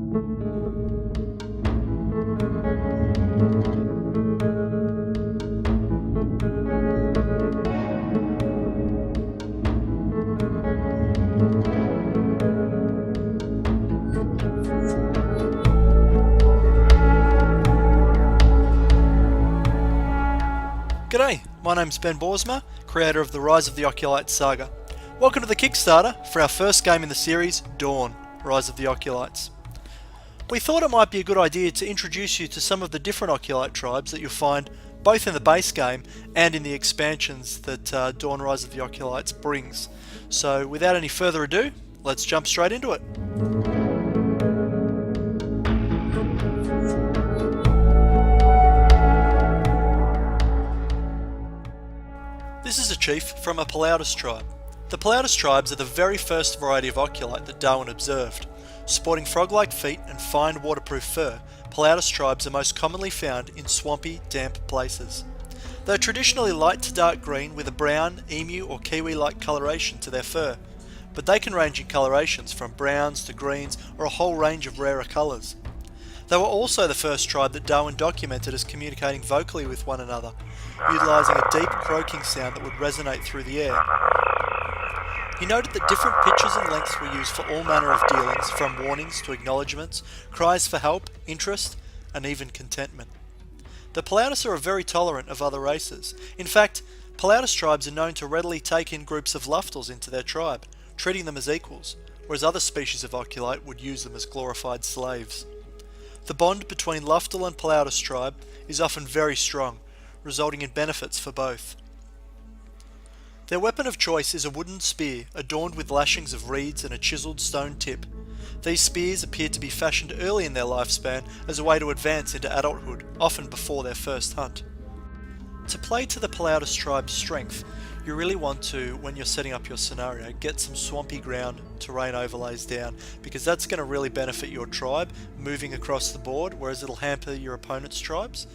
G'day, my name's Ben Boersma, creator of the Rise of the Occulites saga. Welcome to the Kickstarter for our first game in the series, Dawn, Rise of the Occulites. We thought it might be a good idea to introduce you to some of the different Occulite tribes that you'll find both in the base game and in the expansions that Dawn, Rise of the Occulites brings. So without any further ado, let's jump straight into it. This is a chief from a Palaudis Tribe. The Palaudis Tribes are the very first variety of Occulite that Darwin observed. Sporting frog-like feet and fine waterproof fur, Palaudis Tribes are most commonly found in swampy, damp places. They are traditionally light to dark green with a brown, emu or kiwi-like coloration to their fur, but they can range in colorations from browns to greens or a whole range of rarer colours. They were also the first tribe that Darwin documented as communicating vocally with one another, utilising a deep croaking sound that would resonate through the air. He noted that different pitches and lengths were used for all manner of dealings, from warnings to acknowledgements, cries for help, interest, and even contentment. The Palaudis are very tolerant of other races. In fact, Palaudis tribes are known to readily take in groups of luftals into their tribe, treating them as equals, whereas other species of Occulite would use them as glorified slaves. The bond between Luftal and Palaudis tribe is often very strong, resulting in benefits for both. Their weapon of choice is a wooden spear adorned with lashings of reeds and a chiselled stone tip. These spears appear to be fashioned early in their lifespan as a way to advance into adulthood, often before their first hunt. To play to the Palaudis tribe's strength, you really want to, when you're setting up your scenario, get some swampy ground terrain overlays down, because that's going to really benefit your tribe moving across the board, whereas it'll hamper your opponent's tribes.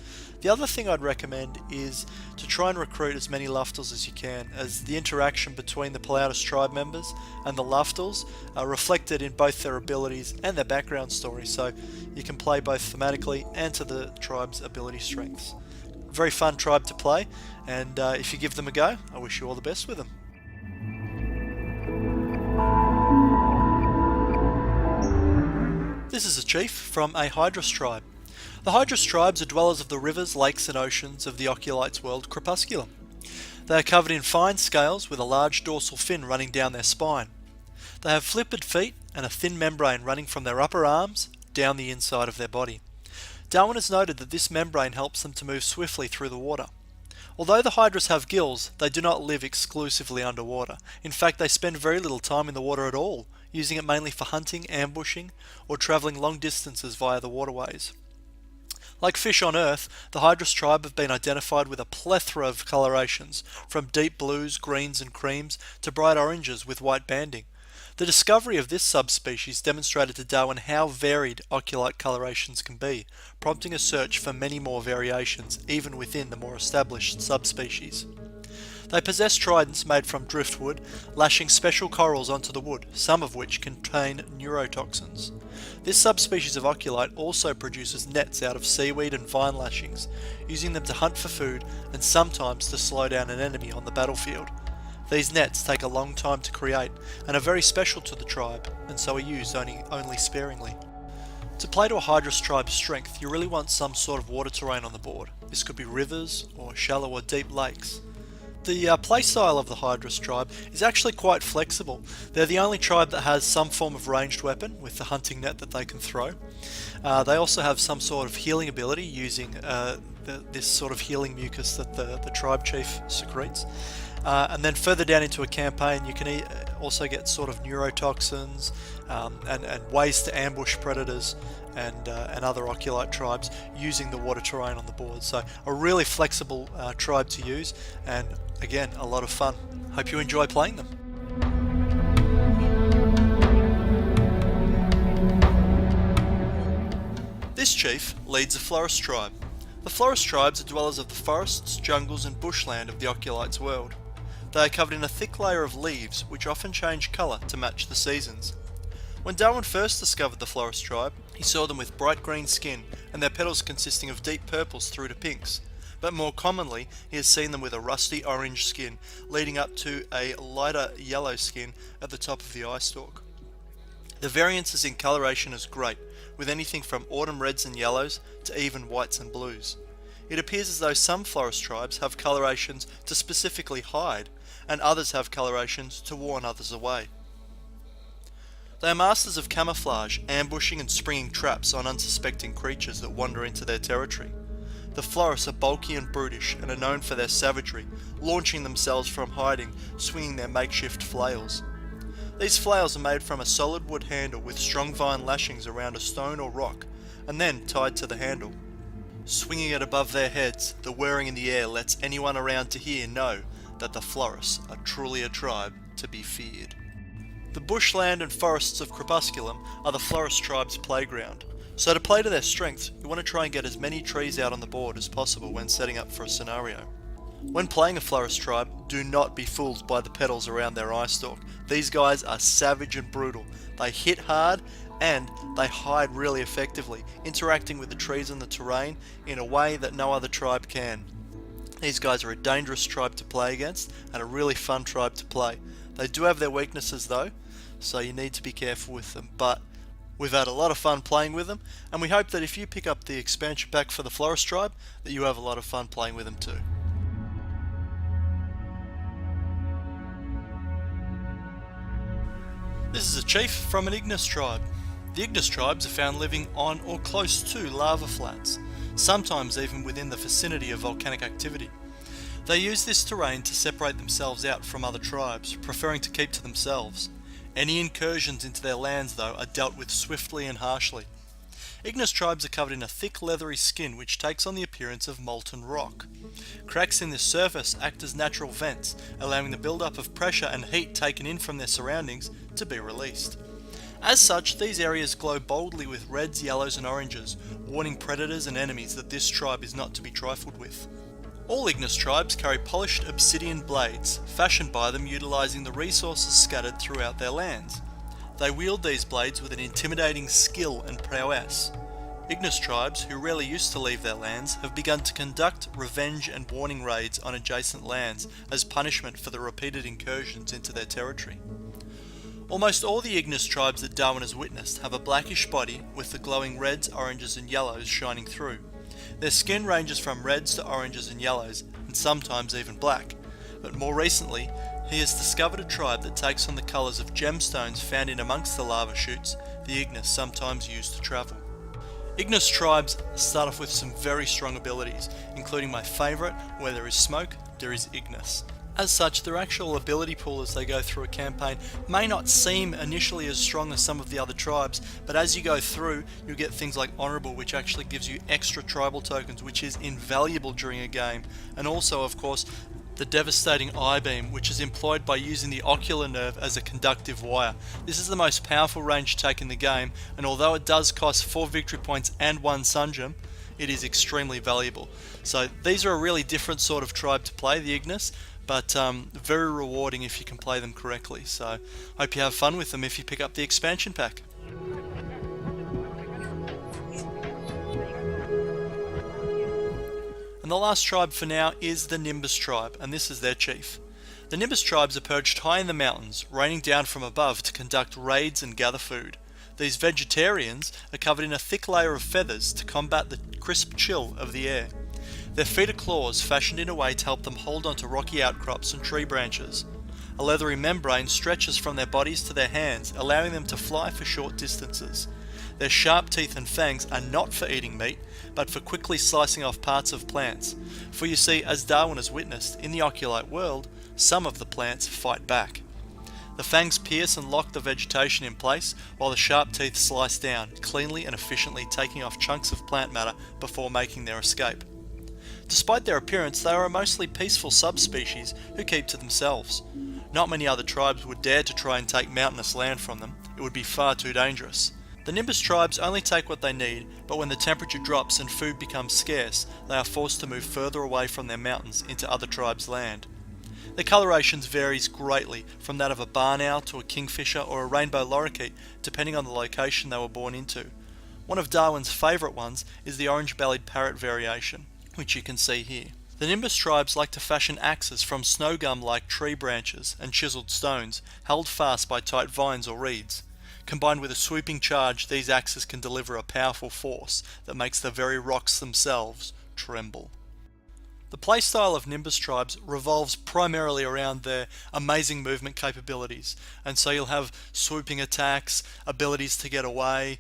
The other thing I'd recommend is to try and recruit as many luftals as you can, as the interaction between the Palaudis tribe members and the luftals are reflected in both their abilities and their background story, so you can play both thematically and to the tribe's ability strengths. Very fun tribe to play, and if you give them a go, I wish you all the best with them. This is a chief from a Hydris Tribe. The Hydris Tribes are dwellers of the rivers, lakes and oceans of the Occulites world Crepusculum. They are covered in fine scales with a large dorsal fin running down their spine. They have flippered feet and a thin membrane running from their upper arms down the inside of their body. Darwin has noted that this membrane helps them to move swiftly through the water. Although the Hydris have gills, they do not live exclusively underwater. In fact, they spend very little time in the water at all, using it mainly for hunting, ambushing, or travelling long distances via the waterways. Like fish on Earth, the Hydris tribe have been identified with a plethora of colorations, from deep blues, greens and creams to bright oranges with white banding. The discovery of this subspecies demonstrated to Darwin how varied Occulite colorations can be, prompting a search for many more variations even within the more established subspecies. They possess tridents made from driftwood, lashing special corals onto the wood, some of which contain neurotoxins. This subspecies of Occulite also produces nets out of seaweed and vine lashings, using them to hunt for food and sometimes to slow down an enemy on the battlefield. These nets take a long time to create and are very special to the tribe, and so are used only sparingly. To play to a Hydris tribe's strength, you really want some sort of water terrain on the board. This could be rivers or shallow or deep lakes. The playstyle of the Hydris tribe is actually quite flexible. They're the only tribe that has some form of ranged weapon with the hunting net that they can throw. They also have some sort of healing ability using this sort of healing mucus that the tribe chief secretes. And then further down into a campaign you can also get sort of neurotoxins and ways to ambush predators and other Occulite tribes using the water terrain on the board. So a really flexible tribe to use, and again, a lot of fun. Hope you enjoy playing them. This chief leads a Floris Tribe. The Floris Tribes are dwellers of the forests, jungles and bushland of the Occulites world. They are covered in a thick layer of leaves which often change colour to match the seasons. When Darwin first discovered the Floris tribe, he saw them with bright green skin and their petals consisting of deep purples through to pinks. But more commonly, he has seen them with a rusty orange skin, leading up to a lighter yellow skin at the top of the eye stalk. The variances in coloration is great, with anything from autumn reds and yellows to even whites and blues. It appears as though some Floris tribes have colorations to specifically hide, and others have colorations to warn others away. They are masters of camouflage, ambushing and springing traps on unsuspecting creatures that wander into their territory. The Floris are bulky and brutish and are known for their savagery, launching themselves from hiding, swinging their makeshift flails. These flails are made from a solid wood handle with strong vine lashings around a stone or rock, and then tied to the handle. Swinging it above their heads, the whirring in the air lets anyone around to hear know that the Floris are truly a tribe to be feared. The bushland and forests of Crepusculum are the Floris tribe's playground. So to play to their strengths, you want to try and get as many trees out on the board as possible when setting up for a scenario. When playing a Floris tribe, do not be fooled by the petals around their eye stalk. These guys are savage and brutal. They hit hard and they hide really effectively, interacting with the trees and the terrain in a way that no other tribe can. These guys are a dangerous tribe to play against and a really fun tribe to play. They do have their weaknesses though, so you need to be careful with them, but we've had a lot of fun playing with them, and we hope that if you pick up the expansion pack for the Floris tribe, that you have a lot of fun playing with them too. This is a chief from an Ignis tribe. The Ignis tribes are found living on or close to lava flats, sometimes even within the vicinity of volcanic activity. They use this terrain to separate themselves out from other tribes, preferring to keep to themselves. Any incursions into their lands, though, are dealt with swiftly and harshly. Ignis tribes are covered in a thick leathery skin which takes on the appearance of molten rock. Cracks in this surface act as natural vents, allowing the build-up of pressure and heat taken in from their surroundings to be released. As such, these areas glow boldly with reds, yellows and oranges, warning predators and enemies that this tribe is not to be trifled with. All Ignis tribes carry polished obsidian blades, fashioned by them utilising the resources scattered throughout their lands. They wield these blades with an intimidating skill and prowess. Ignis tribes, who rarely used to leave their lands, have begun to conduct revenge and warning raids on adjacent lands as punishment for the repeated incursions into their territory. Almost all the Ignis tribes that Darwin has witnessed have a blackish body with the glowing reds, oranges and yellows shining through. Their skin ranges from reds to oranges and yellows, and sometimes even black, but more recently he has discovered a tribe that takes on the colours of gemstones found in amongst the lava chutes the Ignis sometimes use to travel. Ignis tribes start off with some very strong abilities, including my favourite: where there is smoke, there is Ignis. As such, their actual ability pool as they go through a campaign may not seem initially as strong as some of the other tribes, but as you go through, you'll get things like Honourable, which actually gives you extra tribal tokens, which is invaluable during a game, and also, of course, the devastating I-beam, which is employed by using the ocular nerve as a conductive wire. This is the most powerful range take in the game, and although it does cost 4 victory points and 1 sun gem, it is extremely valuable. So these are a really different sort of tribe to play, the Ignis, but very rewarding if you can play them correctly. So hope you have fun with them if you pick up the expansion pack. And the last tribe for now is the Nimbus Tribe, and this is their chief. The Nimbus tribes are perched high in the mountains, raining down from above to conduct raids and gather food. These vegetarians are covered in a thick layer of feathers to combat the crisp chill of the air. Their feet are claws fashioned in a way to help them hold onto rocky outcrops and tree branches. A leathery membrane stretches from their bodies to their hands, allowing them to fly for short distances. Their sharp teeth and fangs are not for eating meat, but for quickly slicing off parts of plants. For you see, as Darwin has witnessed, in the Occulite world, some of the plants fight back. The fangs pierce and lock the vegetation in place, while the sharp teeth slice down, cleanly and efficiently taking off chunks of plant matter before making their escape. Despite their appearance, they are a mostly peaceful subspecies who keep to themselves. Not many other tribes would dare to try and take mountainous land from them. It would be far too dangerous. The Nimbus tribes only take what they need, but when the temperature drops and food becomes scarce, they are forced to move further away from their mountains into other tribes' land. The colorations varies greatly from that of a barn owl to a kingfisher or a rainbow lorikeet, depending on the location they were born into. One of Darwin's favourite ones is the orange-bellied parrot variation, which you can see here. The Nimbus tribes like to fashion axes from snow gum-like tree branches and chiselled stones, held fast by tight vines or reeds. Combined with a swooping charge, these axes can deliver a powerful force that makes the very rocks themselves tremble. The playstyle of Nimbus tribes revolves primarily around their amazing movement capabilities, and so you'll have swooping attacks, abilities to get away,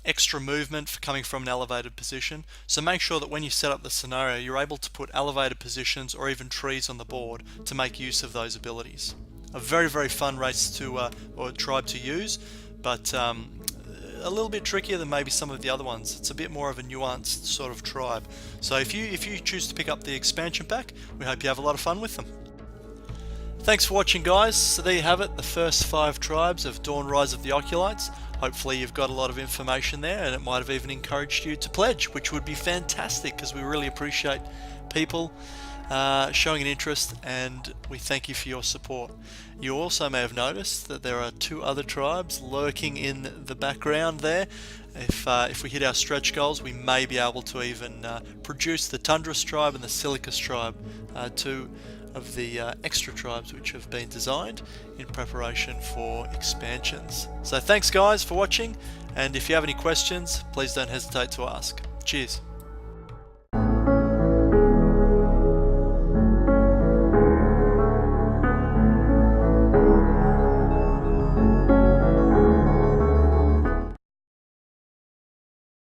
extra movement for coming from an elevated position. So make sure that when you set up the scenario, you're able to put elevated positions or even trees on the board to make use of those abilities. A very, very fun race to or tribe to use, but a little bit trickier than maybe some of the other ones. It's a bit more of a nuanced sort of tribe. So if you choose to pick up the expansion pack, we hope you have a lot of fun with them. Thanks for watching, guys. So there you have it, the first 5 tribes of Dawn Rise of the Occulites. Hopefully you've got a lot of information there, and it might have even encouraged you to pledge, which would be fantastic because we really appreciate people showing an interest, and we thank you for your support. You also may have noticed that there are 2 other tribes lurking in the background there. If we hit our stretch goals, we may be able to even produce the Hydris Tribe and the Silicus Tribe, 2 of the extra tribes which have been designed in preparation for expansions. So thanks guys for watching, and if you have any questions, please don't hesitate to ask. Cheers.